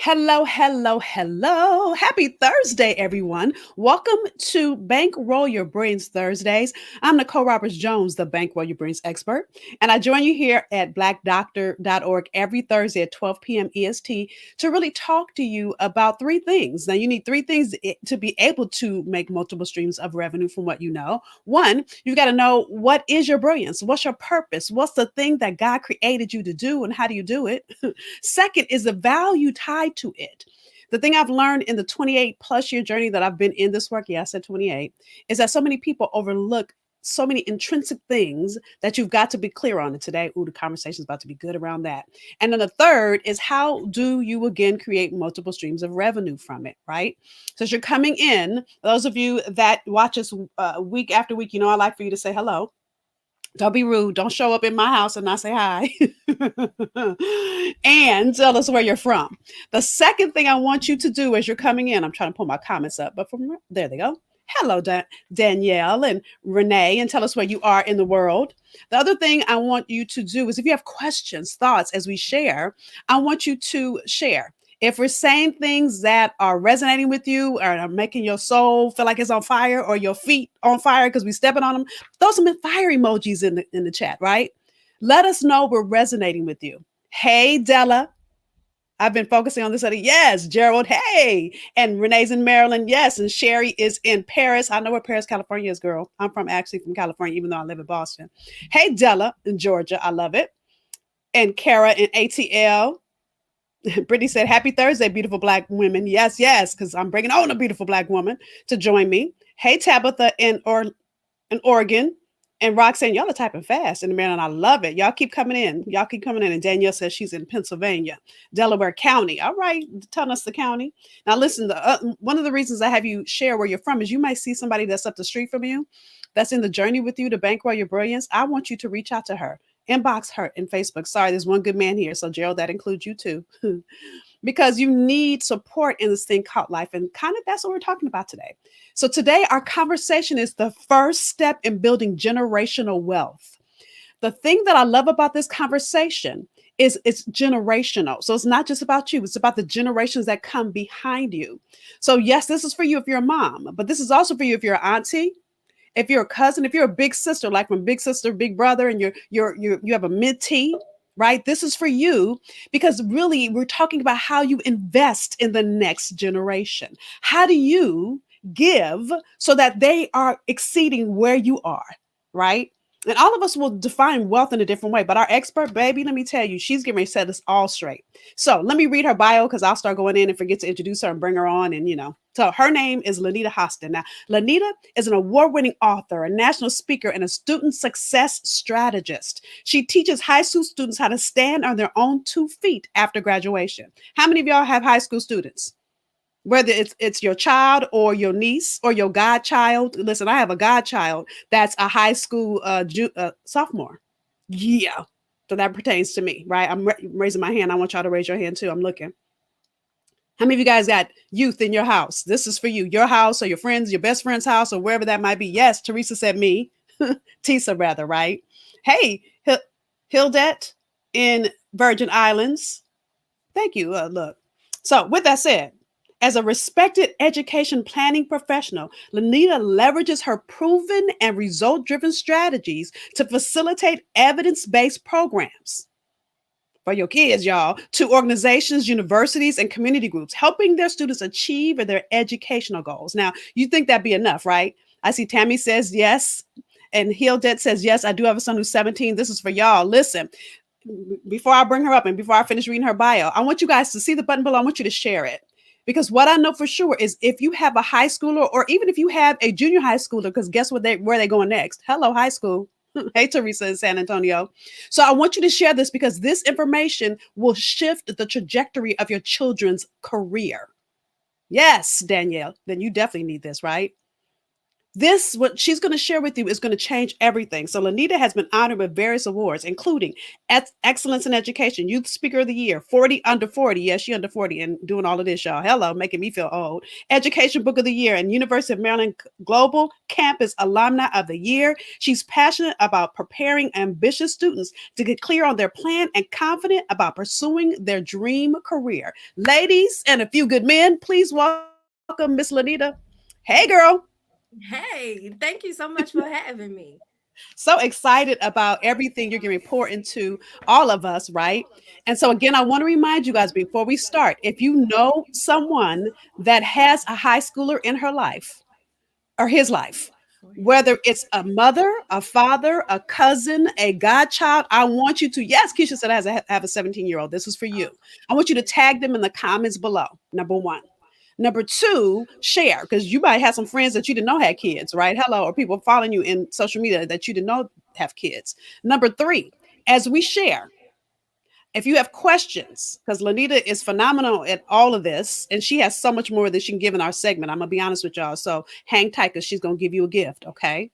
Hello, hello, hello. Happy Thursday, everyone. Welcome to Bankroll Your Brains Thursdays. I'm Nicole Roberts Jones, the Bankroll Your Brains expert, and I join you here at blackdoctor.org every Thursday at 12 p.m. EST to really talk to you about three things. Now, you need three things to be able to make multiple streams of revenue from what you know. One, you've got to know what is your brilliance? What's your purpose? What's the thing that God created you to do, and how do you do it? Second is the value tied to it. The thing I've learned in the 28 plus year journey that I've been in this work, yeah, I said 28, is that so many people overlook so many intrinsic things that you've got to be clear on. And today, the conversation is about to be good around that. And then the third is how do you again create multiple streams of revenue from it, right? So as you're coming in, those of you that watch us week after week, I like for you to say hello. Don't be rude. Don't show up in my house and not say hi. And tell us where you're from. The second thing I want you to do as you're coming in, I'm trying to pull my comments up, but from there they go. Hello, Danielle and Renee, and tell us where you are in the world. The other thing I want you to do is if you have questions, thoughts as we share, I want you to share. If we're saying things that are resonating with you or are making your soul feel like it's on fire or your feet on fire because we're stepping on them, throw some fire emojis in the chat, right? Let us know we're resonating with you. Hey, Della. I've been focusing on this other. Yes, Gerald. Hey. And Renee's in Maryland. Yes. And Sherry is in Paris. I know where Paris, California is, girl. I'm actually from California, even though I live in Boston. Hey, Della in Georgia. I love it. And Kara in ATL. Brittany said, happy Thursday, beautiful Black women. Yes, yes, because I'm bringing on a beautiful Black woman to join me. Hey, Tabitha in Oregon. And Roxanne, y'all are typing fast in Maryland. I love it. Y'all keep coming in. Y'all keep coming in. And Danielle says she's in Pennsylvania, Delaware County. All right, telling us the county. Now, listen, one of the reasons I have you share where you're from is you might see somebody that's up the street from you, that's in the journey with you to bankroll your brilliance. I want you to reach out to her. Inbox her in Facebook. Sorry, there's one good man here. So, Gerald, that includes you too. Because you need support in this thing called life. And kind of that's what we're talking about today. So today, our conversation is the first step in building generational wealth. The thing that I love about this conversation is it's generational. So it's not just about you, it's about the generations that come behind you. So yes, this is for you if you're a mom, but this is also for you if you're an auntie, if you're a cousin, if you're a big sister, like from big sister, big brother, and you have a mentee, right? This is for you because really we're talking about how you invest in the next generation. How do you give so that they are exceeding where you are, right? And all of us will define wealth in a different way, but our expert, baby, let me tell you, she's getting ready to set us all straight. So let me read her bio because I'll start going in and forget to introduce her and bring her on. And, so her name is Linnita Hosten. Now, Linnita is an award-winning author, a national speaker, and a student success strategist. She teaches high school students how to stand on their own 2 feet after graduation. How many of y'all have high school students? Whether it's your child or your niece or your godchild. Listen, I have a godchild that's a high school sophomore. Yeah. So that pertains to me, right? I'm raising my hand. I want y'all to raise your hand too. I'm looking. How many of you guys got youth in your house? This is for you, your house or your friends, your best friend's house or wherever that might be. Yes, Teresa said me. Tisa rather, right? Hey, Hildette in Virgin Islands. Thank you. Look. So with that said, as a respected education planning professional, Linnita leverages her proven and result-driven strategies to facilitate evidence-based programs for your kids, y'all, to organizations, universities, and community groups, helping their students achieve their educational goals. Now, you think that'd be enough, right? I see Tammy says yes, and Hildet says yes. I do have a son who's 17. This is for y'all. Listen, before I bring her up and before I finish reading her bio, I want you guys to see the button below. I want you to share it. Because what I know for sure is if you have a high schooler or even if you have a junior high schooler, because guess what where they going next? Hello, high school. Hey, Teresa in San Antonio. So I want you to share this because this information will shift the trajectory of your children's career. Yes, Danielle, then you definitely need this, right? This, what she's going to share with you, is going to change everything. So Linnita has been honored with various awards, including Excellence in Education, Youth Speaker of the Year, 40 under 40. Yes, she under 40 and doing all of this, y'all. Hello, making me feel old. Education Book of the Year, and University of Maryland Global Campus Alumni of the Year. She's passionate about preparing ambitious students to get clear on their plan and confident about pursuing their dream career. Ladies and a few good men, please welcome Miss Linnita. Hey, girl. Hey, thank you so much for having me. So excited about everything you're going to report into all of us, right? And so, again, I want to remind you guys before we start, if you know someone that has a high schooler in her life or his life, For his whether life. it's a mother, a father, a cousin, a godchild, I want you to, yes, Keisha said I have a 17-year-old. This is for you. Oh, I want you to yes. tag them in the comments below. Number one. Number two, share, because you might have some friends that you didn't know had kids, right? Hello, or people following you in social media that you didn't know have kids. Number three, as we share, if you have questions, because Lanita is phenomenal at all of this, and she has so much more that she can give in our segment. I'm gonna be honest with y'all. So hang tight, because she's gonna give you a gift, okay?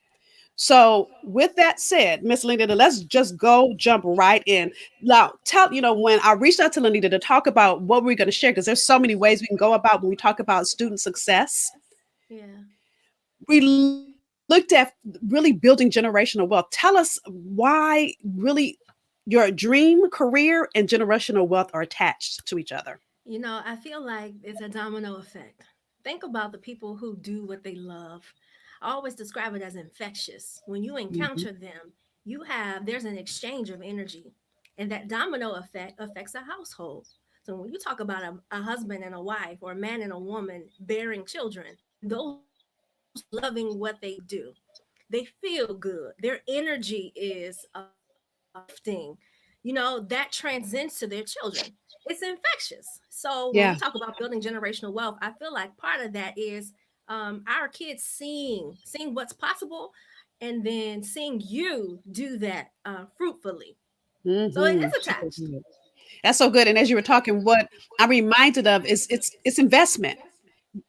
So, with that said, Miss Lanita, let's just go jump right in. Now, when I reached out to Lanita to talk about what we're going to share, because there's so many ways we can go about when we talk about student success, Yeah. we looked at really building generational wealth. Tell us why really your dream career and generational wealth are attached to each other. I feel like it's a domino effect. Think about the people who do what they love. I always describe it as infectious. When you Mhm. encounter them, there's an exchange of energy, and that domino effect affects a household. So when you talk about a husband and a wife, or a man and a woman bearing children, those two loving what they do, they feel good. Their energy is uplifting. That transcends to their children. It's infectious. So when we Yeah. talk about building generational wealth, I feel like part of that is our kids seeing what's possible, and then seeing you do that fruitfully. So it Hmm. is So attached. good. That's so good. And as you were talking, what I'm reminded of is it's investment.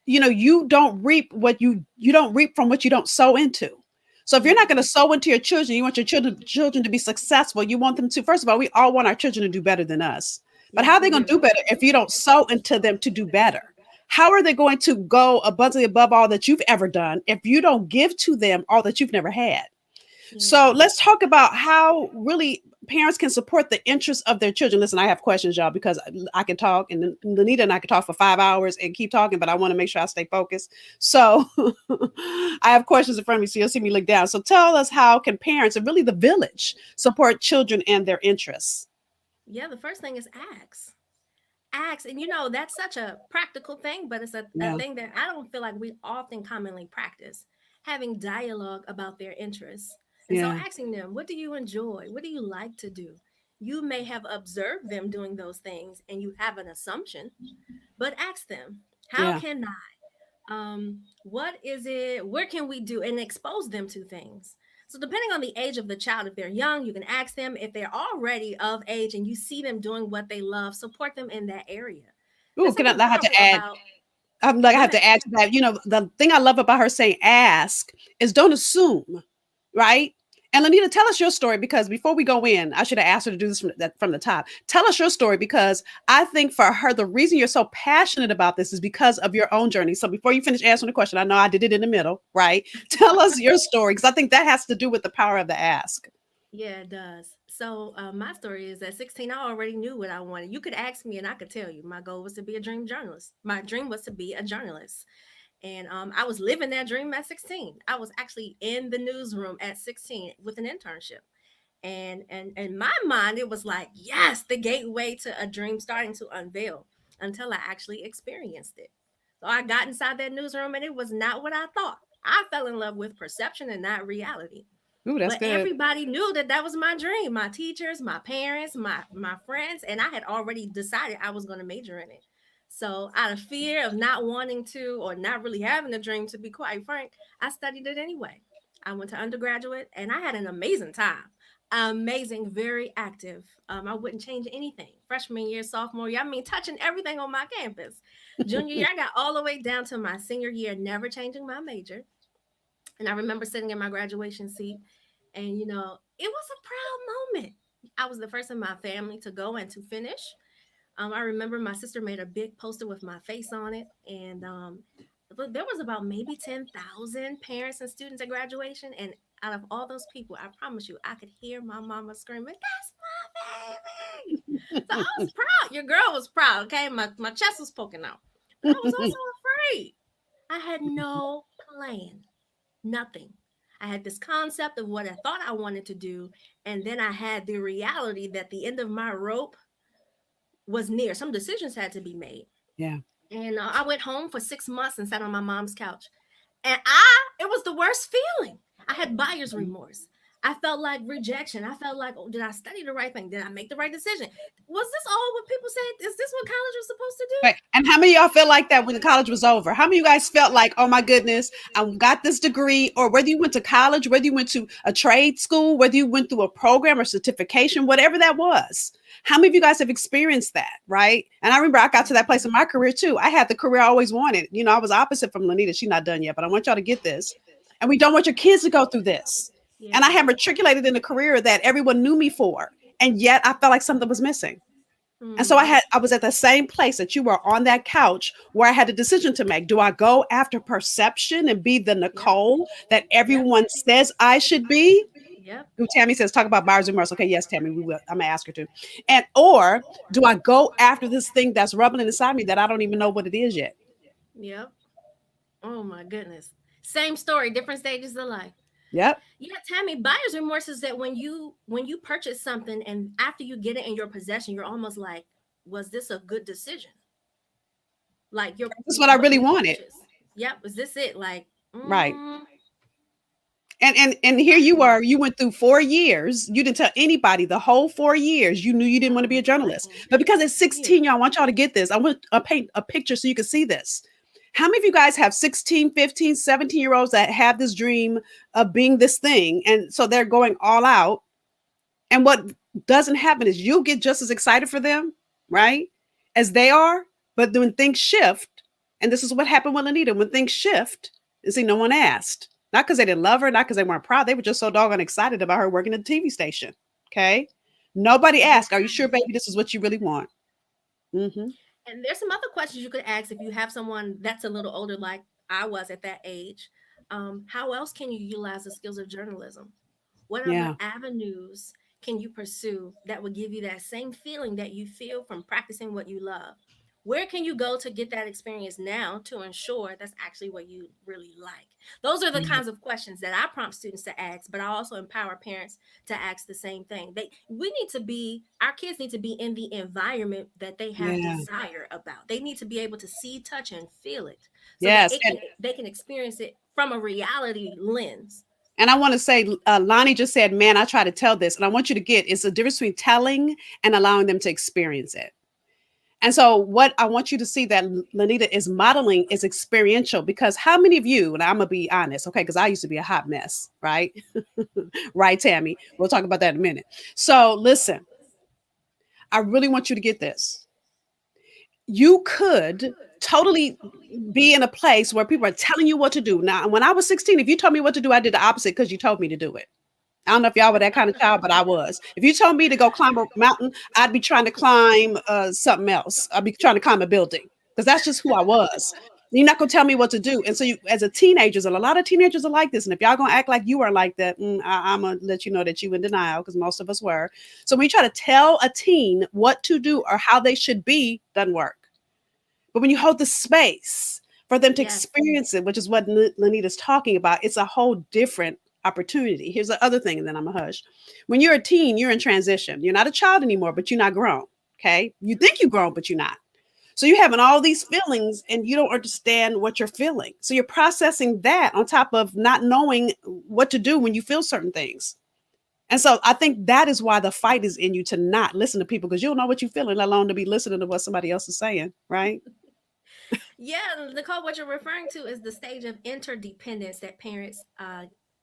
You don't reap what you don't reap from what you don't sow into. So if you're not Yeah, going to sow into your children, you want your children to be successful. You want them to, first of all, we all want our children to do better than us. But how yes, are they we going to do. do better if you don't sow into them to do better? How are they going to go abundantly above all that you've ever done if you don't give to them all that you've never had? So Yeah. let's talk about how really parents can support the interests of their children. Listen, I have questions, y'all, because I can talk, and Lanita and I can talk for 5 hours and keep talking, but I want to make sure I stay focused. So I have questions in front of me, so you'll see me look down. So tell us, how can parents and really the village support children and their interests? Yeah, the first thing is ask. And that's such a practical thing, but it's a Yeah, thing that I don't feel like we often commonly practice, having dialogue about their interests. And so yeah. asking them, what do you enjoy, what do you like to do? You may have observed them doing those things and you have an assumption, but ask them, how Yeah. can what is it, where can we do, and expose them to things. So depending on the age of the child, if they're young, you can ask them. If they're already of age and you see them doing what they love, support them in that area. Ooh, There's can I, something I have to powerful add? about. I'm like, I Go have ahead. to add to that. The thing I love about her saying ask is don't assume, right? And Lanita, tell us your story, because before we go in, I should have asked her to do this from the top. Tell us your story, because I think for her, the reason you're so passionate about this is because of your own journey. So before you finish answering the question, I know I did it in the middle, right? Tell us your story, because I think that has to do with the power of the ask. Yeah, it does. So my story is at 16, I already knew what I wanted. You could ask me and I could tell you. My goal was to be a dream journalist. My dream was to be a journalist. And I was living that dream at 16. I was actually in the newsroom at 16 with an internship. And in my mind, it was like, yes, the gateway to a dream starting to unveil, until I actually experienced it. So I got inside that newsroom and it was not what I thought. I fell in love with perception and not reality. Ooh, that's But good. everybody knew that that was my dream. My teachers, my parents, my friends, and I had already decided I was going to major in it. So out of fear of not wanting to, or not really having a dream, to be quite frank, I studied it anyway. I went to undergraduate and I had an amazing time. Amazing, very active. I wouldn't change anything. Freshman year, sophomore year, I mean, touching everything on my campus. Junior year, I got all the way down to my senior year, never changing my major. And I remember sitting in my graduation seat, and it was a proud moment. I was the first in my family to go and to finish. I remember my sister made a big poster with my face on it, and there was about maybe 10,000 parents and students at graduation. And out of all those people, I promise you, I could hear my mama screaming, "That's my baby!" So I was proud. Your girl was proud. Okay, my chest was poking out, but I was also afraid. I had no plan, nothing. I had this concept of what I thought I wanted to do, and then I had the reality that the end of my rope was near. Some decisions had to be made. Yeah. And I went home for 6 months and sat on my mom's couch. And it was the worst feeling. I had buyer's remorse. I felt like rejection. I felt like, oh, did I study the right thing? Did I make the right decision? Was this all what people say? Is this what college was supposed to Right. And how many of y'all felt like that when the college was over? How many of you guys felt like, oh my goodness, I got this degree? Or whether you went to college, whether you went to a trade school, whether you went through a program or certification, whatever that was. How many of you guys have experienced that? Right. And I remember I got to that place in my career too. I had the career I always wanted. I was opposite from Linnita. She's not done yet, but I want y'all to get this. And we don't want your kids to go through this. do? And I Yeah. had matriculated in a career that everyone knew me for. And yet I felt like something was missing. And so Mm, I was at the same place that you were on that couch where I had a decision to make. Do I go after perception and be the yep. Nicole that Yep. everyone says I should be? Yep. Who Tammy says, talk about buyer's remorse. Okay, yes, Tammy, we will. I'm gonna ask her to. And or do I go after this thing that's rumbling inside me that I don't even know what it is yet? Yep. Oh my goodness. Same story, different stages of life. Yep. Yeah, Tammy, buyer's remorse is that when you purchase something and after you get it in your possession, you're almost like, was this a good decision? Like This is what I what really you wanted. purchased. Yep, is this it? Like, Right. mm, And here you are, you went through 4 years. You didn't tell anybody the whole 4 years. You knew you didn't want to be a journalist. But because at yeah, 16, y'all, I want y'all to get this. I want to paint a picture so you can see this. How many of you guys have 16, 15, 17-year olds that have this dream of being this thing? And so they're going all out. And what doesn't happen is you'll get just as excited for them, right? As they are. But when things shift, and this is what happened with Linnita, when things shift, and see, no one asked. Not because they didn't love her, not because they weren't proud. They were just so doggone excited about her working at the TV station. Okay. Nobody asked, are you sure, baby, this is what you really want? Mm-hmm. and there's some other questions you could ask if you have someone that's a little older, like I was at that age. How else can you utilize the skills of journalism? What other Yeah. avenues can you pursue that will give you that same feeling that you feel from practicing what you love? Where can you go to get that experience now to ensure that's actually what you really like? Those are the Yeah. kinds of questions that I prompt students to ask, but I also empower parents to ask the same thing. Our kids need to be in the environment that they have Yeah. desire about. They need to be able to see, touch, and feel it so that Yes. they can experience it from a reality lens. And I want to say, Lonnie just said, man, I try to tell this. And I want you to get it's the difference between telling and allowing them to experience it. And so, what I want you to see that Linnita is modeling is experiential because how many of you, and I'm going to be honest, okay, because I used to be a hot mess, right? Right, Tammy? We'll talk about that in a minute. So, listen, I really want you to get this. You could totally be in a place where people are telling you what to do. Now, when I was 16, if you told me what to do, I did the opposite because you told me to do it. I don't know if y'all were that kind of child, but I was. If you told me to go climb a mountain, I'd be trying to climb something else. I'd be trying to climb a building because that's just who I was. You're not gonna tell me what to do. And so, you, as a teenagers, and a lot of teenagers are like this. And if y'all gonna act like you are like that, I'm gonna let you know that you in denial because most of us were. So when you try to tell a teen what to do or how they should be, doesn't work. But when you hold the space for them to Yes. experience it, which is what Lanita's talking about, it's a whole different opportunity. Here's the other thing, and then I'm a hush. When you're a teen, you're in transition. You're not a child anymore, but you're not grown. Okay. You think you're grown, but you're not. So you're having all these feelings and you don't understand what you're feeling. So you're processing that on top of not knowing what to do when you feel certain things. And so I think that is why the fight is in you to not listen to people because you don't know what you're feeling, let alone to be listening to what somebody else is saying, right? Yeah, Nicole, what you're referring to is the stage of interdependence that parents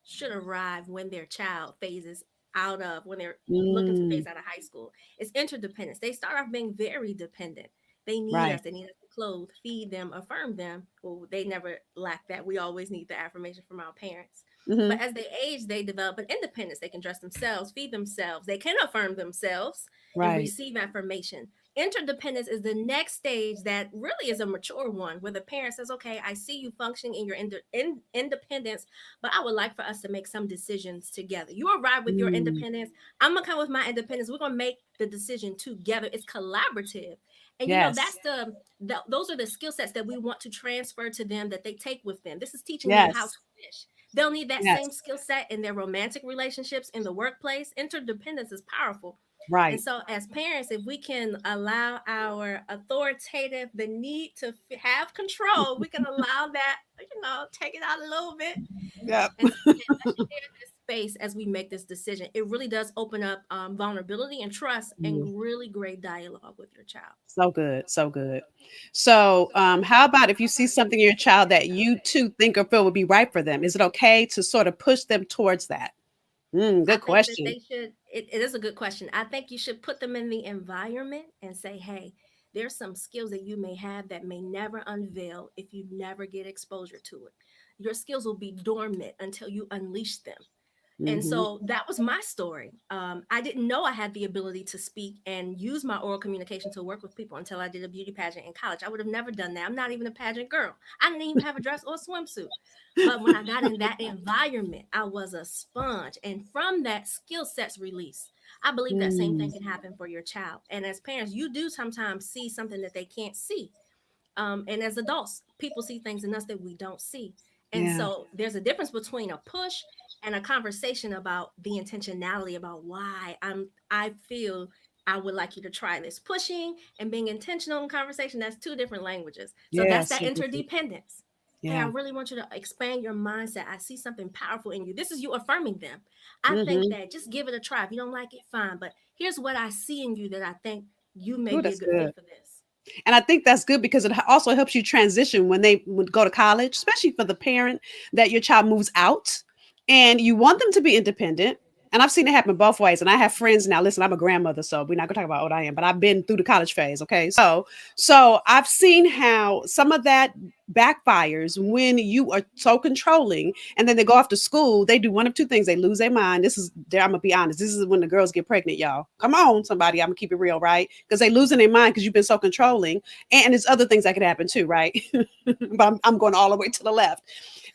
should arrive when their child phases out of, when they're looking to Mm, phase out of high school. It's interdependence. They start off being very dependent. They need Right. us. They need us to clothe, feed them, affirm them. Well, they never lack that. We always need the affirmation from our parents. Hmm. But as they age, they develop an independence. They can dress themselves, feed themselves. They can affirm themselves and Right. receive affirmation. Interdependence is the next stage that really is a mature one, where the parent says, okay, I see you functioning in your independence, but I would like for us to make some decisions together. You arrive with your Mm. independence. I'm going to come with my independence. We're going to make the decision together. It's collaborative. And Yes. that's those are the skill sets that we want to transfer to them, that they take with them. This is teaching them how to Yes. fish. They'll need that same Yes. skill set in their romantic relationships, in the workplace. Interdependence is powerful. And Right. so, as parents, if we can allow our authoritative, the need to have control, we can allow that, take it out a little bit Yep. and say, "Hey, let's share this space as we make this decision." It really does open up vulnerability and trust Mm. and really great dialogue with your child. So good. So good. So, how about if you see something in your child that you too think or feel would be right for them? Is it okay to sort of push them towards that? I Good think that question. they should, it is a good question. I think you should put them in the environment and say, hey, there's some skills that you may have that may never unveil if you never get exposure to it. Your skills will be dormant until you unleash them. And Hmm. so that was my story. I didn't know I had the ability to speak and use my oral communication to work with people until I did a beauty pageant in college. I would have never done that. I'm not even a pageant girl. I didn't even have a dress or a swimsuit. But when I got in that environment, I was a sponge. And from that, skill sets release. I believe that same thing Mm. can happen for your child. And as parents, you do sometimes see something that they can't see. And as adults, people see things in us that we don't see. And Yeah. so there's a difference between a push and a conversation about the intentionality, about why I feel I would like you to try this. Pushing and being intentional in conversation, that's two different languages. So that's Yes. that interdependence. Hey, I Yeah. really want you to expand your mindset. I see something powerful in you. This is you affirming them. I think Hmm. that just give it a try. If you don't like it, fine. But here's what I see in you that I think you may Ooh, be a that's good good. fit for this. And I think that's good because it also helps you transition when they would go to college, especially for the parent that your child moves out and you want them to be independent. And I've seen it happen both ways. And I have friends now. Listen, I'm a grandmother, so we're not gonna talk about how old I am, but I've been through the college phase. Okay. So I've seen how some of that backfires when you are so controlling and then they go off to school, they do one of two things. They lose their mind. This is there, I'm gonna be honest. This is when the girls get pregnant, y'all. Come on, somebody, I'm gonna keep it real, right? Because they losing their mind because you've been so controlling. And there's other things that could happen too, right? But I'm going all the way to the left.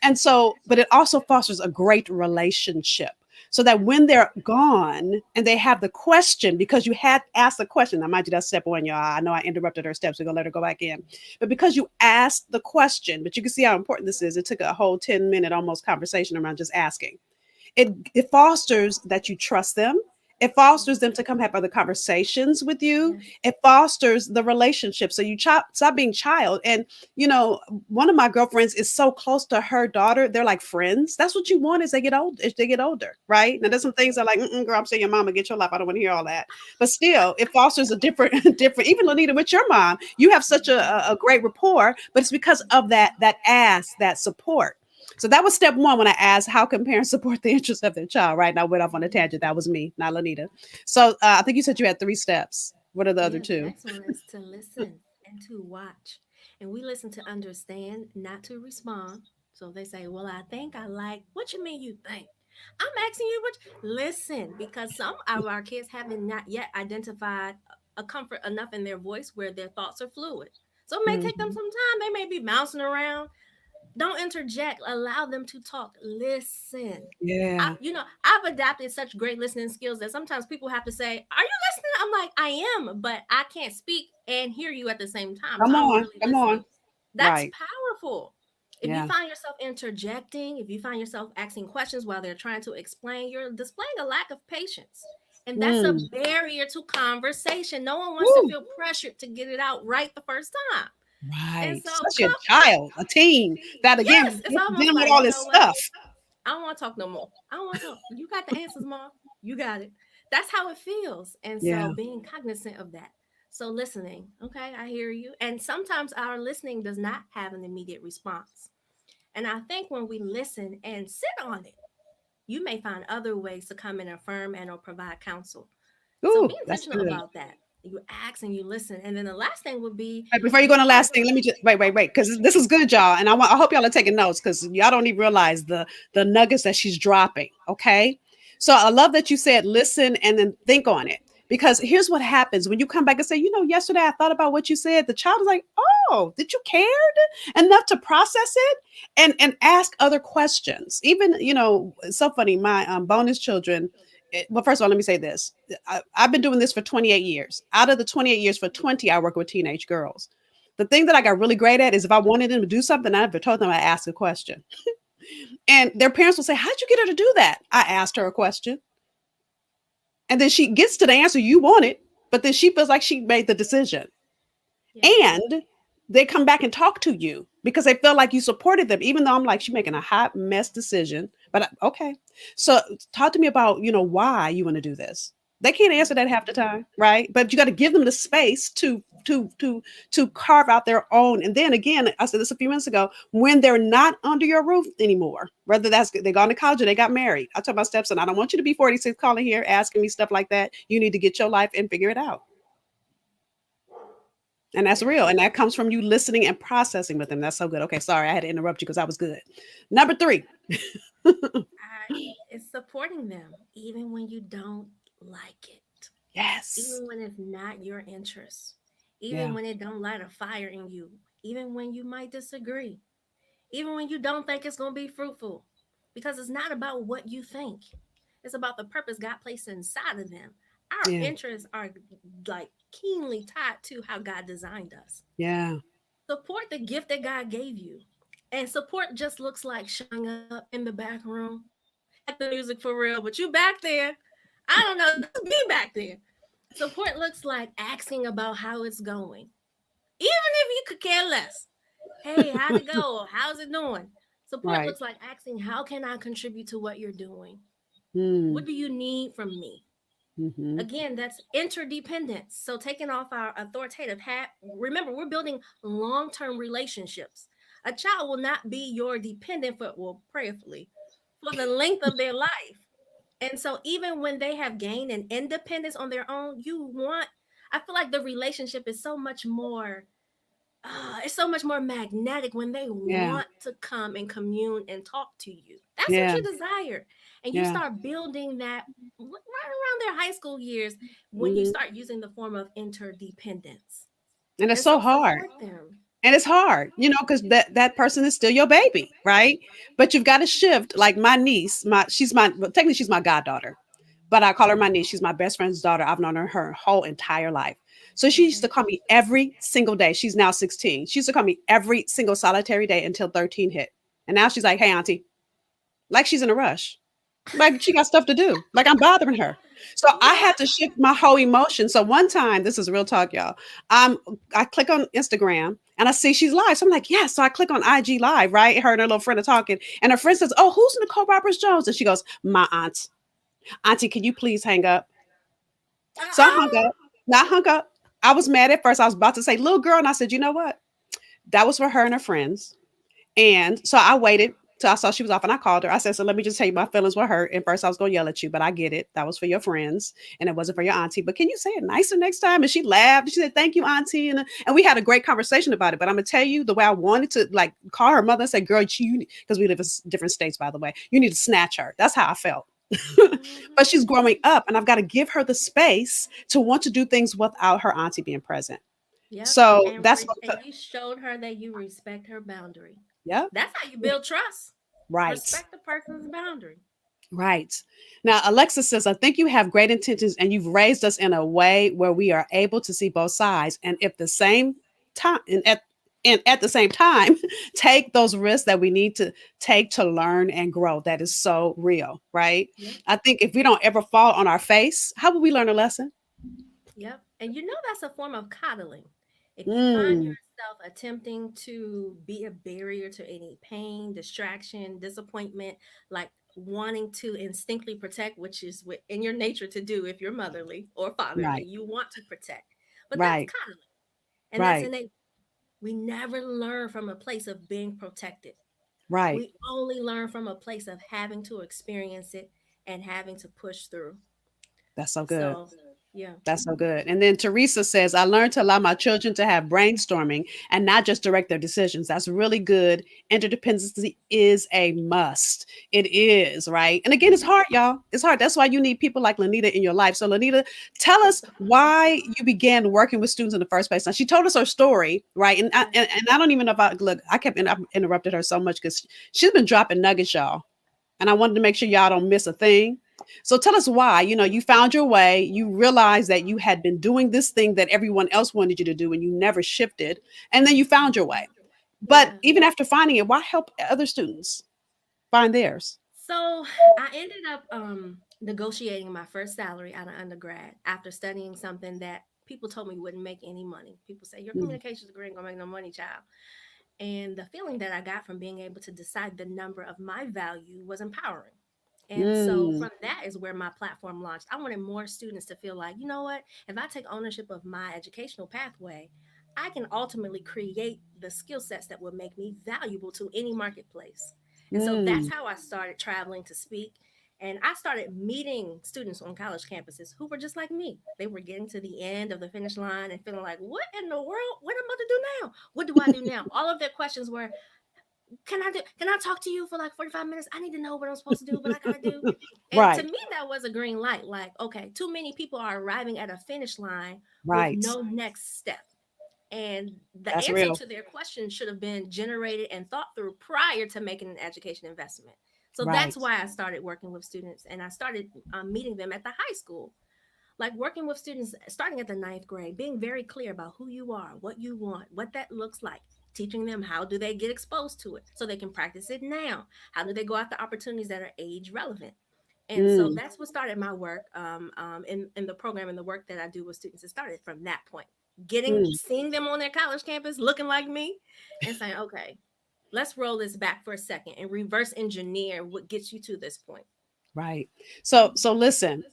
And so, but it also fosters a great relationship so that when they're gone and they have the question, because you had asked the question, now mind you, that's step one, y'all. I know I interrupted her steps. We're gonna let her go back in. But because you asked the question, but you can see how important this is. It took a whole 10-minute almost conversation around just asking. It fosters that you trust them. It fosters them to come have other conversations with you. Yes. It fosters the relationship. So you stop being child. And you know, one of my girlfriends is so close to her daughter. They're like friends. That's what you want as they get old. As they get older, right? Now there's some things that are like, girl, I'm saying your mama, get your life. I don't want to hear all that. But still, it fosters a different, different. Even Linnita, with your mom, you have such a great rapport. But it's because of that ask, that support. So that was step one when I asked, how can parents support the interests of their child? Right. And I went off on a tangent. That was me, not Lanita. So I think you said you had three steps. What are the other Yeah, the two? next one is to listen and to watch. And we listen to understand, not to respond. So they say, well, I think I like, what you mean you think? I'm asking you listen, because some of our kids haven't not yet identified a comfort enough in their voice where their thoughts are fluid. So it may take them Mhm. some time. They may be bouncing around. Don't interject. Allow them to talk. Listen. Yeah. I've adapted such great listening skills that sometimes people have to say, "Are you listening?" I'm like, "I am, but I can't speak and hear you at the same time." So Come I'm on. really Come on. listening. That's Right. powerful. If you Yeah. find yourself interjecting, if you find yourself asking questions while they're trying to explain, you're displaying a lack of patience. And that's a Mm. barrier to conversation. No one wants to Woo. feel pressured to get it out right the first time. And Right. so Especially a come child, a teen that yes, again it's almost dealing with like, all you this know what? stuff. I don't want to talk no more. I don't want to talk. You got the answers, mom. You got it. That's how it feels. And so Yeah. being cognizant of that. So listening, okay, I hear you. And sometimes our listening does not have an immediate response. And I think when we listen and sit on it, you may find other ways to come and affirm and or provide counsel. So be Ooh, that's intentional good. about that. You ask and you listen. And then the last thing would be Right, before you go you on the have last thing, let me just wait, because this is good, y'all. And I hope y'all are taking notes because y'all don't even realize the nuggets that she's dropping. Okay. So I love that you said listen and then think on it. Because here's what happens when you come back and say, yesterday I thought about what you said. The child is like, oh, did you care enough to process it and ask other questions? Even, it's so funny. My bonus children, well, first of all, let me say this. I've been doing this for 28 years. Out of the 28 years, for 20, I work with teenage girls. The thing that I got really great at is if I wanted them to do something, I never told them I asked a question. And their parents will say, how'd you get her to do that? I asked her a question. And then she gets to the answer you wanted, but then she feels like she made the decision. yes. And they come back and talk to you because they feel like you supported them, even though I'm like, she's making a hot mess decision. But okay. So talk to me about, why you want to do this. They can't answer that half the time, right? But you got to give them the space to carve out their own. And then again, I said this a few minutes ago, when they're not under your roof anymore, whether that's they gone to college or they got married. I told my stepson, I don't want you to be 46 calling here asking me stuff like that. You need to get your life and figure it out. And that's Yeah. real. And that comes from you listening and processing with them. That's so good. Okay, sorry, I had to interrupt you because I was good. Number three. It's supporting them even when you don't like it, Yes. even when it's not your interest, even Yeah. when it don't light a fire in you, even when you might disagree, even when you don't think it's going to be fruitful, because it's not about what you think. It's about the purpose God placed inside of them. Our Yeah. interests are like keenly tied to how God designed us. Yeah. Support the gift that God gave you. And support just looks like showing up in the back room at the music for real, but you back there. I don't know, just be back there. Support looks like asking about how it's going, even if you could care less. Hey, how'd it go? How's it doing? Support Right. looks like asking, how can I contribute to what you're doing? Mm. What do you need from me? Hmm. Again, that's interdependence. So taking off our authoritative hat, remember, we're building long-term relationships. A child will not be your dependent for, well, prayerfully, for the length of their life. And so even when they have gained an independence on their own, I feel like the relationship is so much more it's so much more magnetic when they Yeah. want to come and commune and talk to you. That's what Yeah. you desire. And you Yeah. start building that right around their high school years when you Hmm. start using the form of interdependence. And it's And so so hard. support them. And it's hard, because that person is still your baby, right? But you've got to shift. Like my niece, well, technically she's my goddaughter, but I call her my niece. She's my best friend's daughter. I've known her whole entire life. So she used to Okay. call me every single day. She's now 16. She used to call me every single solitary day until 13 hit. And now she's like, hey, auntie, like she's in a rush. Like she got stuff to do. Like I'm bothering her. So I Yeah. had to shift my whole emotion. So one time, this is real talk, y'all. Um, I click on Instagram and I see she's live. So I'm like, yeah. So I click on IG live, right? Her and her little friend are talking. And her friend says, oh, who's Nicole Roberts Jones? And she goes, my aunt. Auntie, can you please hang up? So I hung Ah, up. Now I hung up. I was mad at first. I was about to say, little girl. And I said, you know what? That was for her and her friends. And so I waited till I saw she was off and I called her. I said, so let me just tell you, my feelings were hurt. And first I was going to yell at you, but I get it. That was for your friends and it wasn't for your auntie. But can you say it nicer next time? And she laughed. She said, thank you, auntie. And we had a great conversation about it. But I'm going to tell you the way I wanted to like call her mother and say, girl, you, because we live in different states, by the way, you need to snatch her. That's how I felt. But she's growing up and I've got to give her the space to want to do things without her auntie being present. yep. So And that's what, and you showed her that you respect her boundary. yeah, That's how you build trust. right. Respect the person's boundary. Right. Now, Alexa says, I think you have great intentions and you've raised us in a way where we are able to see both sides. And if the same time, and at the same time, take those risks that we need to take to learn and grow. That is so real, right? Yep. I think if we don't ever fall on our face, how will we learn a lesson? Yep. And you know that's a form of coddling. If you find Mm, yourself attempting to be a barrier to any pain, distraction, disappointment, like wanting to instinctively protect, which is in your nature to do if you're motherly or fatherly, right, you want to protect. But that's right, coddling. And that's right, innate. We never learn from a place of being protected. right. We only learn from a place of having to experience it and having to push through. That's so good. So, Yeah. That's so good. And then Teresa says, I learned to allow my children to have brainstorming and not just direct their decisions. That's really good. Interdependency is a must. It is, right? And again, it's hard, y'all. It's hard. That's why you need people like Linnita in your life. So, Linnita, tell us why you began working with students in the first place. Now, she told us her story, right? And I don't even know if I look, I interrupted her so much because she's been dropping nuggets, y'all, and I wanted to make sure y'all don't miss a thing. So tell us why, you found your way, you realized that you had been doing this thing that everyone else wanted you to do and you never shifted, and then you found your way. But Yeah. even after finding it, why help other students find theirs? So I ended up negotiating my first salary out of undergrad after studying something that people told me wouldn't make any money. People say your Mm, communications degree ain't gonna make no money, child. And the feeling that I got from being able to decide the number of my value was empowering. And so mm, from that is where my platform launched. I wanted more students to feel like, you know what, if I take ownership of my educational pathway, I can ultimately create the skill sets that will make me valuable to any marketplace. And so that's mm, how I started traveling to speak. And I started meeting students on college campuses who were just like me. They were getting to the end of the finish line and feeling like, what in the world? What am I to do now? What do I do now? All of their questions were, can I talk to you for like 45 minutes? I need to know what I'm supposed to do, what I gotta do. And to right, me, that was a green light. Like, okay, too many people are arriving at a finish line with right. no next step. And the That's answer real. to their question should have been generated and thought through prior to making an education investment. So that's Right. why I started working with students and I started meeting them at the high school, like working with students starting at the ninth grade, being very clear about who you are, what you want, what that looks like, teaching them how do they get exposed to it so they can practice it now, how do they go after opportunities that are age relevant. And so Mm, that's what started my work in the program and the work that I do with students. It started from that point, mm. seeing them on their college campus looking like me and saying, okay, let's roll this back for a second and reverse engineer what gets you to this point. Right. So listen.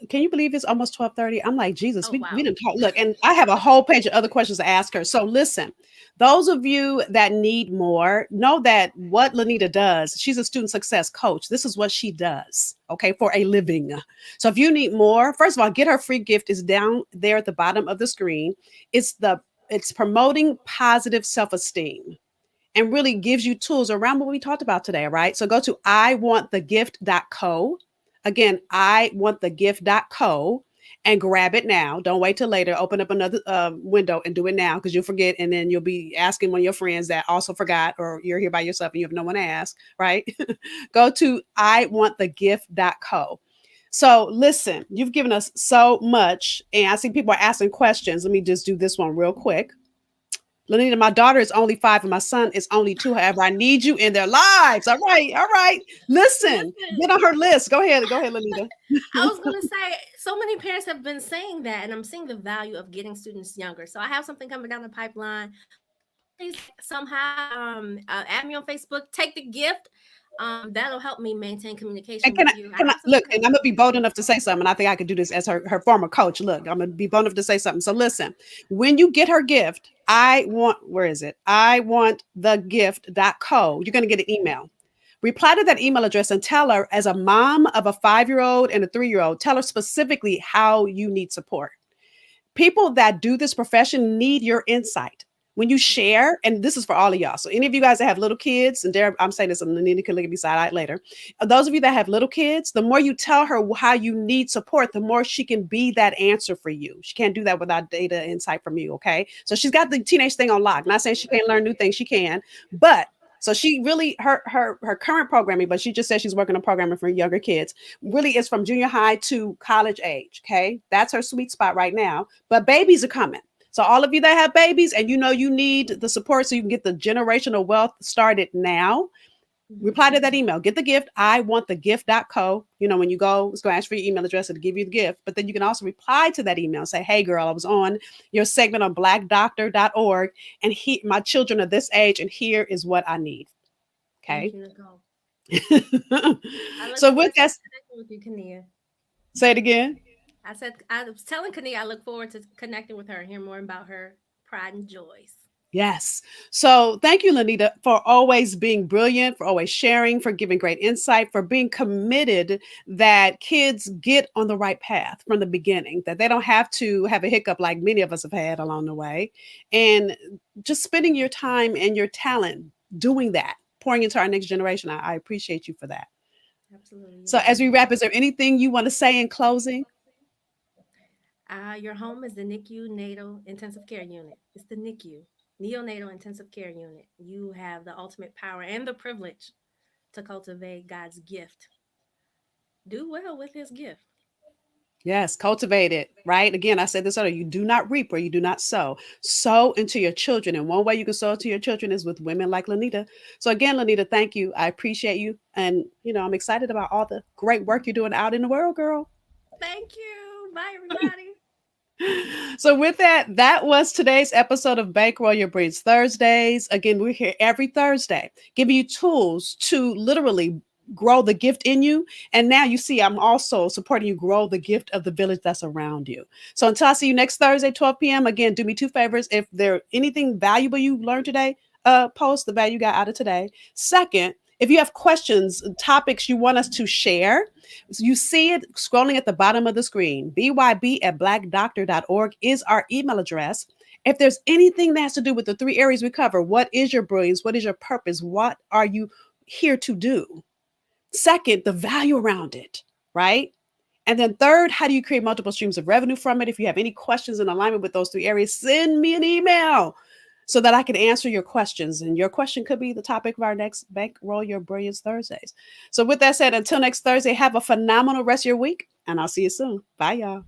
Can you believe it's almost 12:30? I'm like, Jesus, Oh, we wow. didn't talk. Look, and I have a whole page of other questions to ask her. So listen, those of you that need more, know that what Linnita does, she's a student success coach. This is what she does, okay, for a living. So if you need more, first of all, get her free gift is down there at the bottom of the screen. It's promoting positive self-esteem and really gives you tools around what we talked about today, right? So go to iwantthegift.co. Again, iwantthegift.co and grab it now. Don't wait till later. Open up another window and do it now because you'll forget. And then you'll be asking one of your friends that also forgot, or you're here by yourself and you have no one to ask, right? Go to iwantthegift.co. So listen, you've given us so much, and I see people are asking questions. Let me just do this one real quick. Lanita, my daughter is only 5 and my son is only 2. However, I need you in their lives. All right. All right. Listen, Listen, get on her list. Go ahead. Go ahead, Lanita. I was gonna say, so many parents have been saying that, and I'm seeing the value of getting students younger. So I have something coming down the pipeline. Please, like, somehow, add me on Facebook. Take the gift. That'll help me maintain communication And with you. I can I have something look? And coming. I'm gonna be bold enough to say something. And I think I could do this as her former coach. Look, I'm gonna be bold enough to say something. So listen, when you get her gift, I want where is it? I want the gift.co. You're gonna get an email. Reply to that email address and tell her, as a mom of a 5-year-old and a 3-year-old, tell her specifically how you need support. People that do this profession need your insight. When you Yeah. share, and this is for all of y'all. So any of you guys that have little kids, and there I'm saying this, and Nina can look at me side eye later. Those of you that have little kids, the more you tell her how you need support, the more she can be that answer for you. She can't do that without data insight from you. Okay. So she's got the teenage thing on lock. Not saying she can't learn new things, she can, but so she really her current programming, but she just said she's working on programming for younger kids. Really is from junior high to college age. Okay. That's her sweet spot right now. But babies are coming. So all of you that have babies and you know you need the support so you can get the generational wealth started now, Mhm. reply to that email. Get the gift. I want the gift.co. When you go, it's going to ask for your email address to give you the gift. But then you can also reply to that email and say, hey, girl, I was on your segment on blackdoctor.org and my children are this age and here is what I need. Thank Okay. you, Nicole. I look So with forward to that, connecting with you, Kania. say it again. I was telling Kania I look forward to connecting with her and hear more about her pride and joys. Yes. So thank you, Lanita, for always being brilliant, for always sharing, for giving great insight, for being committed that kids get on the right path from the beginning, that they don't have to have a hiccup like many of us have had along the way. And just spending your time and your talent doing that, pouring into our next generation. I appreciate you for that. Absolutely, you're So as we welcome. wrap, is there anything you want to say in closing? Your home is the NICU Natal Intensive Care Unit. It's the NICU, Neonatal Intensive Care Unit. You have the ultimate power and the privilege to cultivate God's gift. Do well with his gift. Yes, cultivate it, right? Again, I said this earlier, you do not reap where you do not sow. Sow into your children. And one way you can sow into your children is with women like Lanita. So again, Lanita, thank you. I appreciate you. And, I'm excited about all the great work you're doing out in the world, girl. Thank you. Bye, everybody. So with that, that was today's episode of Bankroll Your Breeds Thursdays. Again, we're here every Thursday, giving you tools to literally grow the gift in you. And now you see, I'm also supporting you grow the gift of the village that's around you. So until I see you next Thursday, 12 p.m. Again, do me two favors. If there anything valuable you learned today, post the value you got out of today. Second, if you have questions, topics you want us to share, you see it scrolling at the bottom of the screen. byb@blackdoctor.org is our email address. If there's anything that has to do with the three areas we cover, what is your brilliance? What is your purpose? What are you here to do? Second, the value around it, right? And then third, how do you create multiple streams of revenue from it? If you have any questions in alignment with those three areas, send me an email so that I can answer your questions. And your question could be the topic of our next Bankroll Your Brilliance Thursdays. So with that said, until next Thursday, have a phenomenal rest of your week, and I'll see you soon. Bye, y'all.